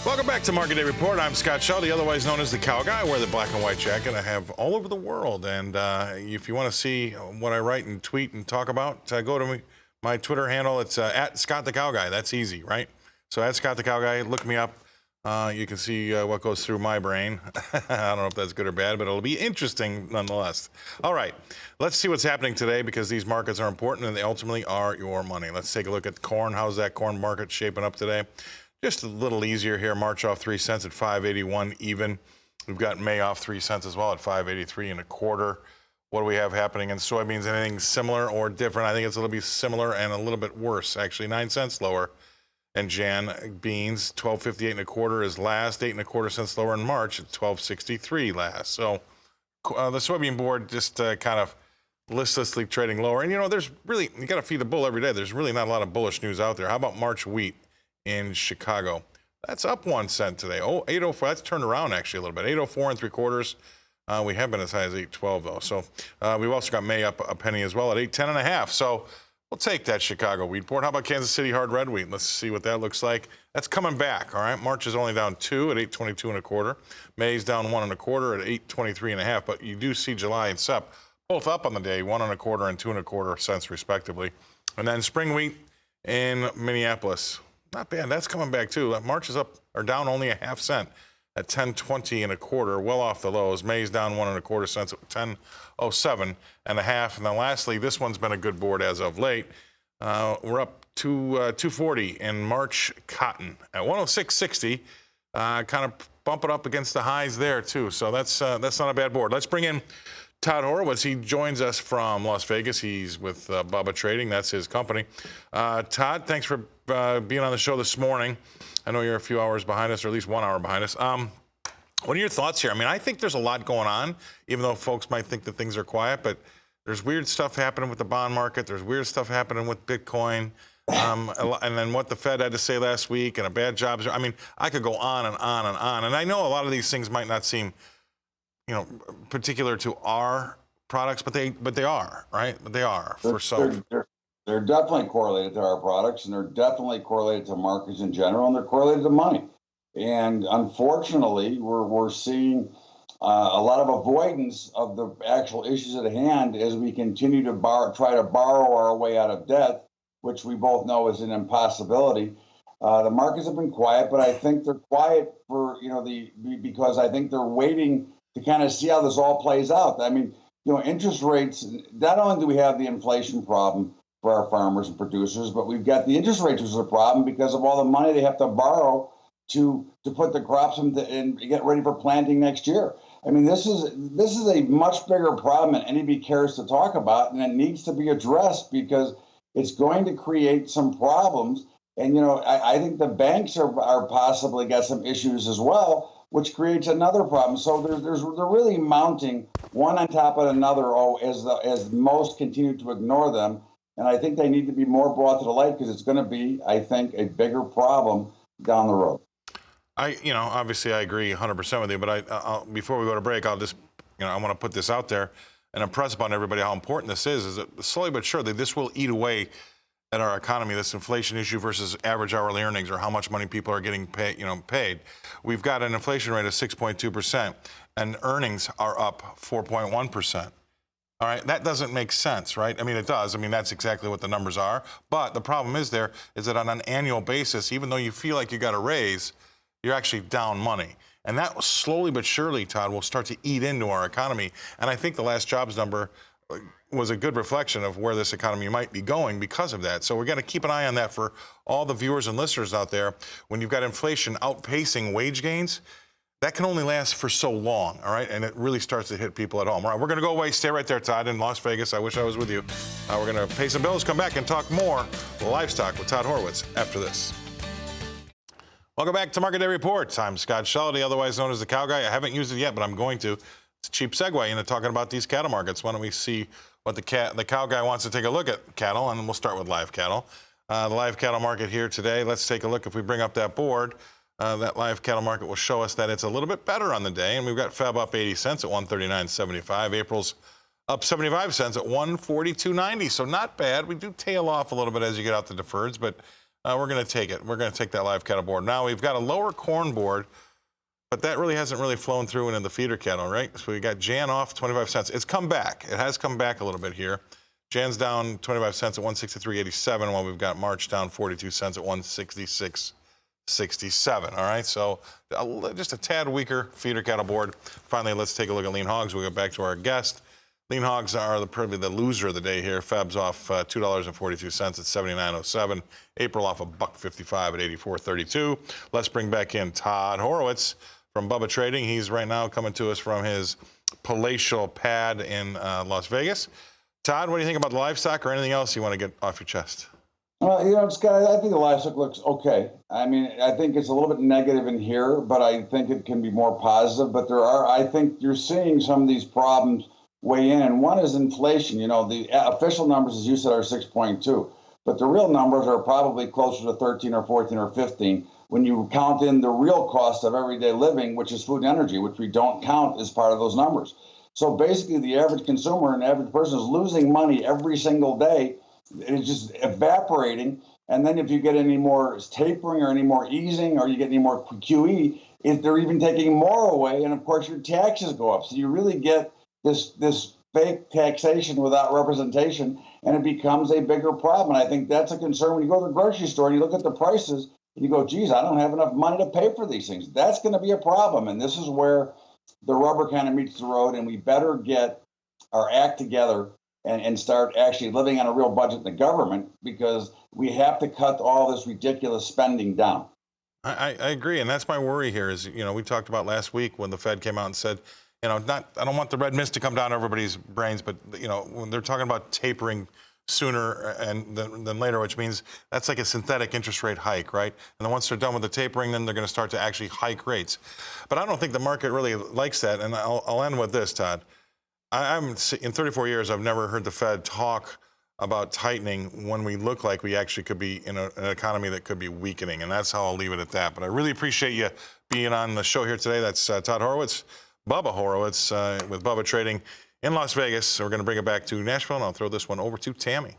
Welcome back to Market Day Report. I'm Scott Shelby, otherwise known as the Cow Guy. I wear the black and white jacket I have all over the world. And if you want to see what I write and tweet and talk about, go to my Twitter handle. It's at Scott the Cow Guy. That's easy, right? So at Scott the Cow Guy, look me up. You can see what goes through my brain. I don't know if that's good or bad, but it'll be interesting nonetheless. All right, let's see what's happening today because these markets are important and they ultimately are your money. Let's take a look at corn. How's that corn market shaping up today? Just a little easier here. March off 3 cents at 5.81 even. We've got May off 3 cents as well at 5.83 and a quarter. What do we have happening in soybeans? Anything similar or different? I think it's a little bit similar and a little bit worse, actually. 9 cents lower. And Jan beans, 12.58 and a quarter is last. 8 and a quarter cents lower in March at 12.63 last. So the soybean board just kind of listlessly trading lower. And you know, there's really, you got to feed the bull every day. There's really not a lot of bullish news out there. How about March wheat in Chicago? That's up 1 cent today. Oh, 8.04. That's turned around actually a little bit. 8.04 and 3/4. We have been as high as 8.12 though. So we've also got May up a penny as well at 8.10 and a half. So we'll take that Chicago wheat board. How about Kansas City hard red wheat? Let's see what that looks like. That's coming back. All right. March is only down 2 at 8.22 and a quarter. May's down 1 and a quarter at 8.23 and a half. But you do see July and Sep both up on the day, 1 and a quarter and 2 and a quarter cents respectively. And then spring wheat in Minneapolis. Not bad. That's coming back too. March is up or down only a half cent at 10.20 and a quarter, well off the lows. May's down 1 and a quarter cents at 10.07 and a half. And then lastly, this one's been a good board as of late. We're up to 240 in March cotton at 106.60. Kind of bumping up against the highs there too. So that's not a bad board. Let's bring in Todd Horowitz. He joins us from Las Vegas. He's with Bubba Trading. That's his company. Todd, thanks for being on the show this morning. I know you're a few hours behind us, or at least 1 hour behind us. What are your thoughts here? I mean, I think there's a lot going on, even though folks might think that things are quiet, but there's weird stuff happening with the bond market. There's weird stuff happening with Bitcoin. And then what the Fed had to say last week and a bad jobs. I mean, I could go on and on and on. And I know a lot of these things might not seem, you know, particular to our products, but they are, right? But they are for some. They're definitely correlated to our products, and they're definitely correlated to markets in general, and they're correlated to money. And unfortunately, we're seeing a lot of avoidance of the actual issues at hand as we continue to try to borrow our way out of debt, which we both know is an impossibility. The markets have been quiet, but I think they're quiet for because I think they're waiting to kind of see how this all plays out. I mean, interest rates. Not only do we have the inflation problem for our farmers and producers, but we've got the interest rates, which is a problem because of all the money they have to borrow to put the crops and get ready for planting next year. I mean, this is a much bigger problem than anybody cares to talk about, and it needs to be addressed because it's going to create some problems. And I think the banks are possibly got some issues as well, which creates another problem. So they're really mounting one on top of another as most continue to ignore them. And I think they need to be more brought to the light because it's going to be, I think, a bigger problem down the road. Obviously I agree 100% with you, but I'll, before we go to break, I'll just, I want to put this out there and impress upon everybody how important this is that slowly but surely this will eat away at our economy, this inflation issue versus average hourly earnings or how much money people are getting paid. We've got an inflation rate of 6.2% and earnings are up 4.1%. All right, that doesn't make sense, right? I mean, it does. I mean, that's exactly what the numbers are. But the problem is that on an annual basis, even though you feel like you got a raise, you're actually down money. And that slowly but surely, Todd, will start to eat into our economy. And I think the last jobs number was a good reflection of where this economy might be going because of that. So we're going to keep an eye on that for all the viewers and listeners out there. When you've got inflation outpacing wage gains, that can only last for so long, all right? And it really starts to hit people at home. All right, we're going to go away. Stay right there, Todd, in Las Vegas. I wish I was with you. We're going to pay some bills, come back and talk more livestock with Todd Horowitz after this. Welcome back to Market Day Report. I'm Scott Shelby, otherwise known as the Cow Guy. I haven't used it yet, but I'm going to. It's a cheap segue into talking about these cattle markets. Why don't we see what the Cow Guy wants to take a look at cattle, and we'll start with live cattle. The live cattle market here today, let's take a look. If we bring up that board, that live cattle market will show us that it's a little bit better on the day, and we've got Feb up 80 cents at 139.75. April's up 75 cents at 142.90, so not bad. We do tail off a little bit as you get out the deferreds, but we're going to take it. We're going to take that live cattle board. Now we've got a lower corn board, but that really hasn't flown through into the feeder cattle, right? So we got Jan off 25 cents. It's come back. It has come back a little bit here. Jan's down 25 cents at 163.87, while we've got March down 42 cents at 166.67. All right, so just a tad weaker feeder cattle board. Finally, let's take a look at lean hogs. We'll go back to our guest. Lean hogs are probably the loser of the day here. Feb's off $2.42 at 79.07. April off $1.55 at 84.32. Let's bring back in Todd Horowitz from Bubba Trading. He's right now coming to us from his palatial pad in Las Vegas. Todd, what do you think about the livestock or anything else you want to get off your chest? Well, Scott, I think the livestock looks okay. I mean, I think it's a little bit negative in here, but I think it can be more positive. But I think you're seeing some of these problems weigh in. And one is inflation. The official numbers, as you said, are 6.2, but the real numbers are probably closer to 13 or 14 or 15 when you count in the real cost of everyday living, which is food and energy, which we don't count as part of those numbers. So basically, the average consumer and average person is losing money every single day. It's just evaporating. And then if you get any more tapering or any more easing or you get any more QE, they're even taking more away. And of course, your taxes go up. So you really get this fake taxation without representation, and it becomes a bigger problem. And I think that's a concern when you go to the grocery store and you look at the prices and you go, geez, I don't have enough money to pay for these things. That's going to be a problem. And this is where the rubber kind of meets the road, and we better get our act together and start actually living on a real budget in the government, because we have to cut all this ridiculous spending down. I agree, and that's my worry here is, we talked about last week when the Fed came out and said, I don't want the red mist to come down everybody's brains, but, when they're talking about tapering sooner than later, which means that's like a synthetic interest rate hike, right? And then once they're done with the tapering, then they're going to start to actually hike rates. But I don't think the market really likes that, and I'll end with this, Todd. I'm in 34 years, I've never heard the Fed talk about tightening when we look like we actually could be in an economy that could be weakening, and that's how I'll leave it at that. But I really appreciate you being on the show here today. That's Todd Horowitz, Bubba Horowitz with Bubba Trading in Las Vegas. So we're going to bring it back to Nashville, and I'll throw this one over to Tammy.